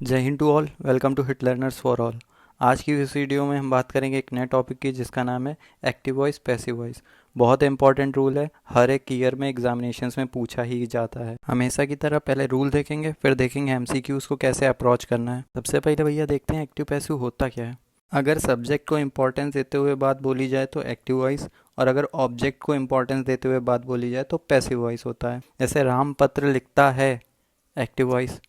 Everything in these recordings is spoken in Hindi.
जय Hind to all. Welcome to Hit Learners for all. आज की इस वीडियो में हम बात करेंगे एक नए टॉपिक की जिसका नाम है एक्टिव वॉइस पैसिव वॉइस। बहुत इंपॉर्टेंट रूल है, हर एक ईयर में एग्जामिनेशंस में पूछा ही जाता है। हमेशा की तरह पहले रूल देखेंगे, फिर देखेंगे एमसीक्यूज को कैसे अप्रोच करना है। सबसे पहले भैया देखते हैं एक्टिव पैसिव होता क्या है। अगर सब्जेक्ट को इंपॉर्टेंस देते हुए बात बोली जाए तो एक्टिव वॉइस, और अगर ऑब्जेक्ट को इंपॉर्टेंस देते हुए बात बोली जाए तो पैसिव वॉइस होता है। जैसे राम पत्र लिखता है, एक्टिव वॉइस।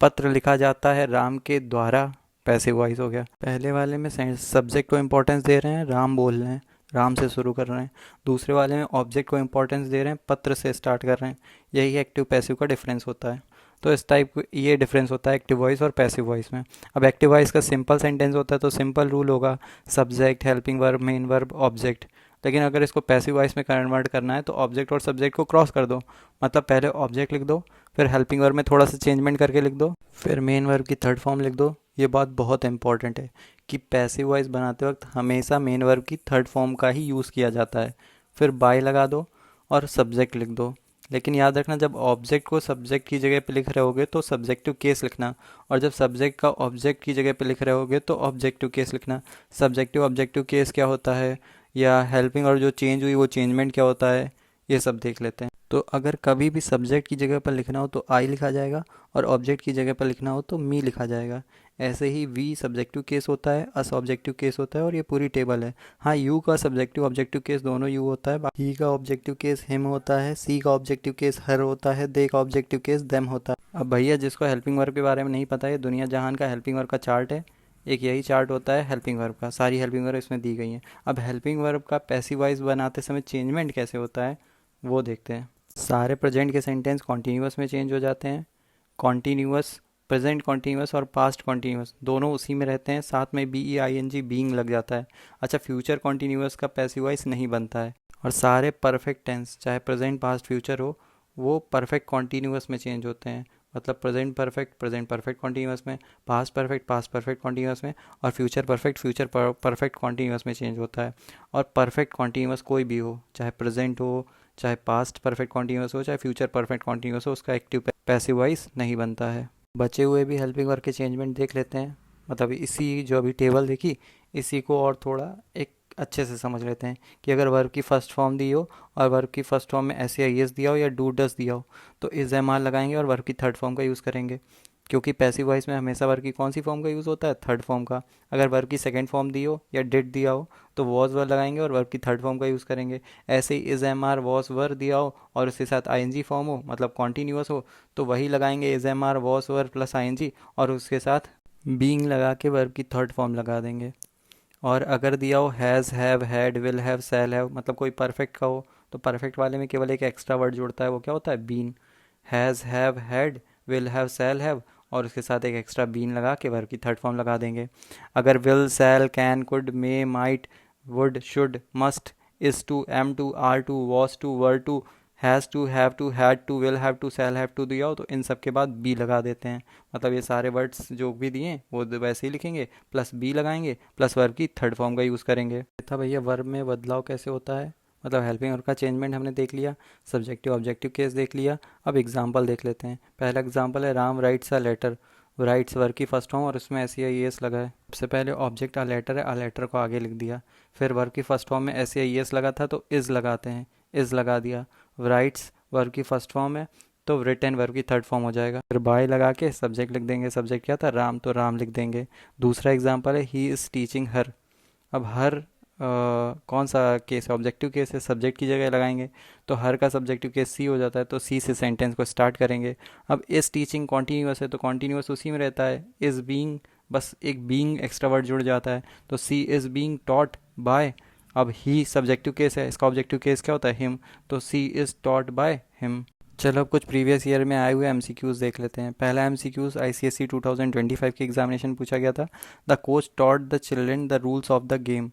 पत्र लिखा जाता है राम के द्वारा, पैसिव वॉइस हो गया। पहले वाले में सब्जेक्ट को इम्पोर्टेंस दे रहे हैं, राम बोल रहे हैं, राम से शुरू कर रहे हैं। दूसरे वाले में ऑब्जेक्ट को इम्पोर्टेंस दे रहे हैं, पत्र से स्टार्ट कर रहे हैं। यही एक्टिव पैसिव का डिफरेंस होता है। तो इस टाइप ये डिफरेंस होता है एक्टिव वॉइस और पैसिव वॉइस में। अब एक्टिव वॉइस का सिंपल सेंटेंस होता है तो सिंपल रूल होगा subject, helping verb, main verb, object. लेकिन अगर इसको पैसिव वॉइस में कन्वर्ट करना है तो ऑब्जेक्ट और सब्जेक्ट को क्रॉस कर दो। मतलब पहले ऑब्जेक्ट लिख दो, फिर हेल्पिंग वर्ब में थोड़ा सा चेंजमेंट करके लिख दो, फिर मेन वर्ब की थर्ड फॉर्म लिख दो। ये बात बहुत इंपॉर्टेंट है कि पैसिव वॉइस बनाते वक्त हमेशा मेन वर्ब की थर्ड फॉर्म का ही यूज़ किया जाता है। फिर बाय लगा दो और सब्जेक्ट लिख दो। लेकिन याद रखना, जब ऑब्जेक्ट को सब्जेक्ट की जगह पे लिख रहे होगे तो सब्जेक्टिव केस लिखना, और जब सब्जेक्ट का ऑब्जेक्ट की जगह पे लिख रहे होगे तो ऑब्जेक्टिव केस लिखना। सब्जेक्टिव ऑब्जेक्टिव केस क्या होता है, या हेल्पिंग और जो चेंज हुई वो चेंजमेंट क्या होता है, ये सब देख लेते हैं। तो अगर कभी भी सब्जेक्ट की जगह पर लिखना हो तो आई लिखा जाएगा, और ऑब्जेक्ट की जगह पर लिखना हो तो मी लिखा जाएगा। ऐसे ही वी सब्जेक्टिव केस होता है, अस ऑब्जेक्टिव केस होता है, और ये पूरी टेबल है। हाँ, यू का सब्जेक्टिव ऑब्जेक्टिव केस दोनों यू होता है। ही का ऑब्जेक्टिव केस हिम होता है, सी का ऑब्जेक्टिव केस हर होता है, दे का ऑब्जेक्टिव केस देम होता है। अब भैया जिसको हेल्पिंग वर्ब के बारे में नहीं पता है, दुनिया जहान का हेल्पिंग वर्ब का चार्ट है। एक यही चार्ट होता है हेल्पिंग वर्ब का, सारी हेल्पिंग वर्ब इसमें दी गई हैं। अब हेल्पिंग वर्ब का पैसिव वॉइस बनाते समय चेंजमेंट कैसे होता है वो देखते हैं। सारे प्रेजेंट के सेंटेंस कॉन्टीन्यूअस में चेंज हो जाते हैं। कॉन्टीन्यूअस, प्रेजेंट कॉन्टीन्यूअस और पास्ट कॉन्टीन्यूअस दोनों उसी में रहते हैं, साथ में B E I N G being लग जाता है। अच्छा, फ्यूचर कॉन्टीन्यूअस का पैसिव वॉइस नहीं बनता है। और सारे परफेक्ट टेंस चाहे प्रेजेंट पास्ट फ्यूचर हो, वो परफेक्ट कॉन्टीन्यूअस में चेंज होते हैं। मतलब प्रेजेंट परफेक्ट कॉन्टीन्यूअस में, पास्ट परफेक्ट कॉन्टीन्यूअस में, और फ्यूचर परफेक्ट कॉन्टीन्यूअस में चेंज होता है। और परफेक्ट कॉन्टीन्यूअस कोई भी हो, चाहे प्रेजेंट हो, चाहे पास्ट परफेक्ट कॉन्टीन्यूअस हो, चाहे फ्यूचर परफेक्ट कॉन्टीन्यूअस हो, उसका एक्टिव पैसिव वॉइस नहीं बनता है। बचे हुए भी हेल्पिंग वर्ब के चेंजमेंट देख लेते हैं। मतलब इसी जो अभी टेबल देखी, इसी को और थोड़ा एक अच्छे से समझ लेते हैं कि अगर वर्ब की फर्स्ट फॉर्म दी हो और वर्ब की फर्स्ट फॉर्म में एस या एस दिया हो या डू डस दिया हो तो इज एम आर लगाएंगे और वर्ब की थर्ड फॉर्म का यूज़ करेंगे। क्योंकि पैसिव वॉइस में हमेशा वर्ब की कौन सी फॉर्म का यूज़ होता है, थर्ड फॉर्म का। अगर वर्ब की सेकंड फॉर्म दी हो या डिड दिया हो तो वॉज वर लगाएंगे और वर्ब की थर्ड फॉर्म का यूज़ करेंगे। ऐसे ही is am are was were दिया हो और उसके साथ आई एन जी फॉर्म हो, मतलब कॉन्टीन्यूअस हो, तो वही लगाएंगे is am are was were plus I N G, और उसके साथ बीइंग लगा के वर्ब की थर्ड फॉर्म लगा देंगे। और अगर दिया हो has, have, had, will have, shall have, मतलब कोई परफेक्ट का हो, तो परफेक्ट वाले में केवल एक एक्स्ट्रा वर्ड जुड़ता है, वो क्या होता है, been. Has, have, had, will have, shall have, और उसके साथ एक एक्स्ट्रा बीन लगा के वर्ब की थर्ड फॉर्म लगा देंगे। अगर will, shall, can, could, may, might, would, should, must, is to, am to, are to, was to, were to, has to, have to, had to, will have to, shall have to दिया हो तो इन सब के बाद बी लगा देते हैं। मतलब ये सारे वर्ड्स जो भी दिए वो वैसे ही लिखेंगे, प्लस बी लगाएंगे, प्लस वर्ब की थर्ड फॉर्म का यूज़ करेंगे। था भैया वर्ब में बदलाव कैसे होता है। मतलब हेल्पिंग वर्ब का चेंजमेंट हमने देख लिया, सब्जेक्टिव ऑब्जेक्टिव केस देख लिया। अब एग्जाम्पल देख लेते हैं। पहला एग्जाम्पल है Ram writes a letter. Writes verb की फर्स्ट फॉर्म और उसमें एस या एस लगा है। सबसे पहले ऑब्जेक्ट आ लेटर है, आ लेटर को आगे लिख दिया। फिर वर्ब की फर्स्ट फॉर्म में एस या एस लगा था तो इज़ लगाते हैं, इज़ लगा दिया। राइट्स वर्ब की फर्स्ट फॉर्म है तो रिटर्न वर्ब की थर्ड फॉर्म हो जाएगा। फिर बाय लगा के सब्जेक्ट लिख देंगे, सब्जेक्ट क्या था, राम, तो राम लिख देंगे। दूसरा एग्जांपल है ही इज़ टीचिंग हर। अब हर कौन सा केस है, ऑब्जेक्टिव केस है, सब्जेक्ट की जगह लगाएंगे तो हर का सब्जेक्टिव केस सी हो जाता है, तो सी से सेंटेंस को स्टार्ट करेंगे। अब इस टीचिंग कॉन्टीन्यूअस है तो कॉन्टीन्यूअस उसी में रहता है। इज़ बीइंग, बस एक बीइंग एक्स्ट्रा वर्ड जुड़ जाता है तो सी इज़ बीइंग टॉट बाय। अब ही सब्जेक्टिव केस है, इसका ऑब्जेक्टिव केस क्या होता है, हिम, तो सी इज़ टॉट बाय हिम। चलो अब कुछ प्रीवियस ईयर में आए हुए एमसीक्यूज़ देख लेते हैं। पहला एमसीक्यूज़ आईसीएसई 2025 के एग्जामिनेशन पूछा गया था। The coach taught the children the rules of the game,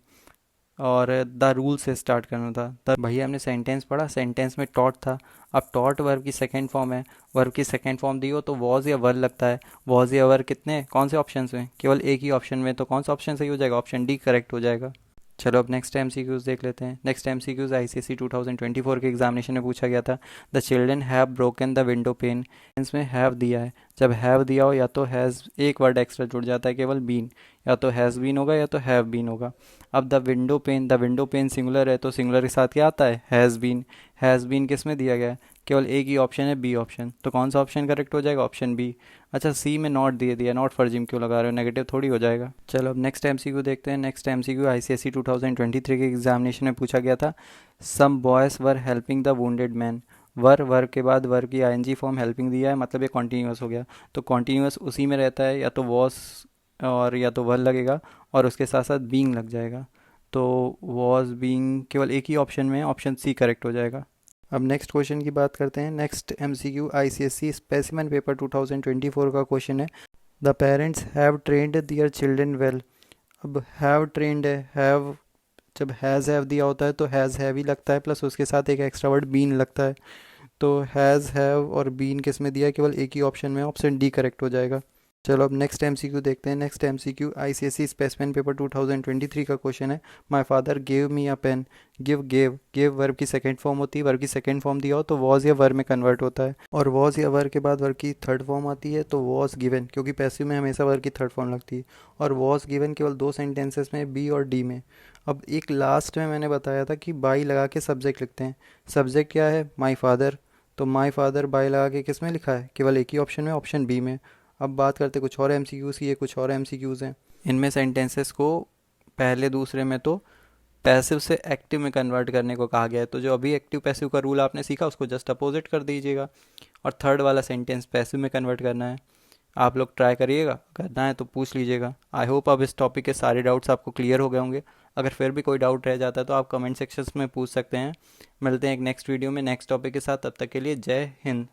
और द रूल से स्टार्ट करना था। तब भैया हमने सेंटेंस पढ़ा, सेंटेंस में टॉट था। अब टॉट वर्ब की सेकंड फॉर्म है, वर्ब की सेकंड फॉर्म दी हो तो वॉज या वर लगता है। वॉज या वर कितने कौन से ऑप्शन में, केवल एक ही ऑप्शन में, तो कौन सा ऑप्शन सही हो जाएगा, ऑप्शन डी करेक्ट हो जाएगा। चलो अब नेक्स्ट एमसीक्यूज देख लेते हैं। नेक्स्ट एमसीक्यूज आईसीएसई 2024 के एग्जामिनेशन में पूछा गया था। The children have broken the window pane. इसमें हैव दिया है, जब हैव दिया हो या तो हैज़ एक वर्ड एक्स्ट्रा जुड़ जाता है केवल बीन, या तो हैज़ बीन होगा या तो हैव बीन होगा। अब द विंडो पेन सिंगुलर है तो सिंगुलर के साथ क्या आता है, हैज़ बीन। हैज़ बीन किस में दिया गया है, केवल एक ही ऑप्शन है बी ऑप्शन, तो कौन सा ऑप्शन करेक्ट हो जाएगा, ऑप्शन बी। अच्छा सी में नॉट दे दिया, नॉट फॉर जिम क्यों लगा रहे हो, नेगेटिव थोड़ी हो जाएगा। चलो अब नेक्स्ट एमसीक्यू देखते हैं। नेक्स्ट एमसीक्यू आईसीएसई 2023 के एग्जामिनेशन में पूछा गया था। Some boys were helping the wounded man. Were के बाद वर की आईएनजी फॉर्म हेल्पिंग दिया है, मतलब ये कॉन्टीन्यूअस हो गया, तो कॉन्टीन्यूअस उसी में रहता है, या तो वॉस और या तो वर लगेगा और उसके साथ साथ बीइंग लग जाएगा, तो वॉज बीइंग केवल एक ही ऑप्शन में है, ऑप्शन सी करेक्ट हो जाएगा। अब नेक्स्ट क्वेश्चन की बात करते हैं। Next MCQ ICSE specimen paper 2024 का क्वेश्चन है। The parents have trained their children well. अब हैव ट्रेंड है, हैव जब हैज़ हैव दिया होता है तो हैज़ हैव ही लगता है, प्लस उसके साथ एक एक्स्ट्रा वर्ड बीन लगता है, तो हैज़ हैव और बीन किस में दिया है, केवल एक ही ऑप्शन में, ऑप्शन डी करेक्ट हो जाएगा। चलो अब नेक्स्ट एमसीक्यू देखते हैं। Next MCQ ICSE specimen paper 2023 का क्वेश्चन है। My father gave me a pen. Give verb की सेकंड फॉर्म होती है, वर्ब की सेकंड फॉर्म दिया हो तो वॉज या वर्ब में कन्वर्ट होता है, और वॉज या वर्ब के बाद वर्ब की थर्ड फॉर्म आती है तो वॉज गिवन, क्योंकि पैसिव में हमेशा वर्ब की थर्ड फॉर्म लगती है, और वॉज गिवन केवल दो सेंटेंसेस में, बी और डी में। अब एक लास्ट में मैंने बताया था कि बाई लगा के सब्जेक्ट लिखते हैं। सब्जेक्ट क्या है, माई फादर, तो माई फादर बाई लगा के किस में लिखा है, केवल एक ही ऑप्शन में, ऑप्शन बी में। अब बात करते कुछ और एमसीक्यूज़ की, ये कुछ और एमसीक्यूज़ हैं। इनमें सेंटेंसेस को पहले दूसरे में तो पैसिव से एक्टिव में कन्वर्ट करने को कहा गया है, तो जो अभी एक्टिव पैसिव का रूल आपने सीखा उसको जस्ट अपोजिट कर दीजिएगा, और थर्ड वाला सेंटेंस पैसिव में कन्वर्ट करना है। आप लोग ट्राई करिएगा, करना है तो पूछ लीजिएगा। आई होप अब इस टॉपिक के सारे डाउट्स आपको क्लियर हो गए होंगे। अगर फिर भी कोई डाउट रह जाता है तो आप कमेंट सेक्शंस में पूछ सकते हैं। मिलते हैं एक नेक्स्ट वीडियो में नेक्स्ट टॉपिक के साथ, तब तक के लिए जय हिंद।